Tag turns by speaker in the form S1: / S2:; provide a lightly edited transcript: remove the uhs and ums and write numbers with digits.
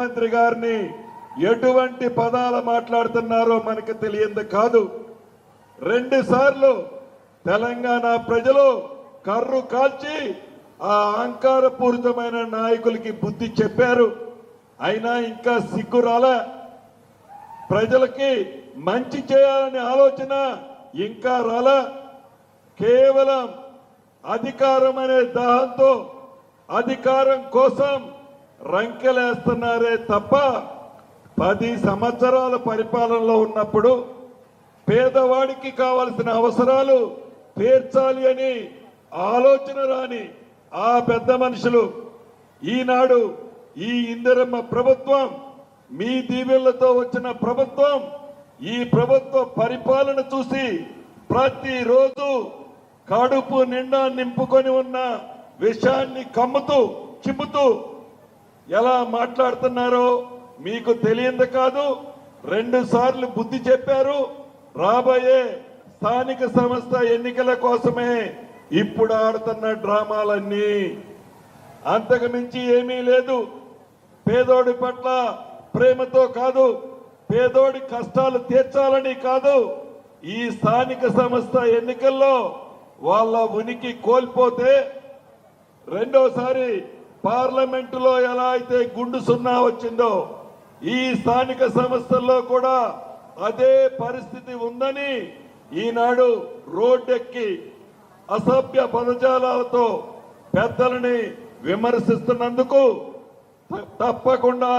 S1: మంత్రి గారిని ఎటువంటి పదాలు మాట్లాడుతున్నారో మనకు తెలియంది కాదు. 2 సార్లు తెలంగాణ ప్రజలు కర్రు కాల్చి ఆ అహంకారపూరితమైన నాయకులకి బుద్ధి చెప్పారు. అయినా ఇంకా సిగ్గు రాలే. ప్రజలకి మంచి చేయాలనే ఆలోచన ఇంకా రాలే. కేవలం అధికారం అనే దాహంతో అధికారం కోసం రంకెలేస్తున్నారే తప్ప 10 సంవత్సరాల పరిపాలనలో ఉన్నప్పుడు పేదవాడికి కావాల్సిన అవసరాలు తీర్చాలి అని ఆలోచన రాని ఆ పెద్ద మనుషులు ఈనాడు ఈ ఇందిరమ్మ ప్రభుత్వం, మీ దీవెళ్లతో వచ్చిన ప్రభుత్వం, ఈ ప్రభుత్వ పరిపాలన చూసి ప్రతిరోజు కడుపు నిండా నింపుకొని ఉన్న విషయాన్ని కమ్ముతూ చిమ్ముతూ ఎలా మాట్లాడుతున్నారో మీకు తెలియంది కాదు. 2 సార్లు బుద్ధి చెప్పారు. రాబోయే స్థానిక సంస్థ ఎన్నికల కోసమే ఇప్పుడు ఆడుతున్న డ్రామాలన్నీ. అంతకు మించి ఏమీ లేదు. పేదోడి పట్ల ప్రేమతో కాదు, పేదోడి కష్టాలు తీర్చాలని కాదు, ఈ స్థానిక సంస్థ ఎన్నికల్లో వాళ్ళ ఉనికి కోల్పోతే రెండోసారి పార్లమెంటులో ఎలా అయితే గుండు సున్నా వచ్చిందో ఈ స్థానిక సంస్థల్లో కూడా అదే పరిస్థితి ఉందని ఈనాడు రోడ్డెక్కి అసభ్య పదజాలాలతో పెద్దలని విమర్శిస్తున్నందుకు తప్పకుండా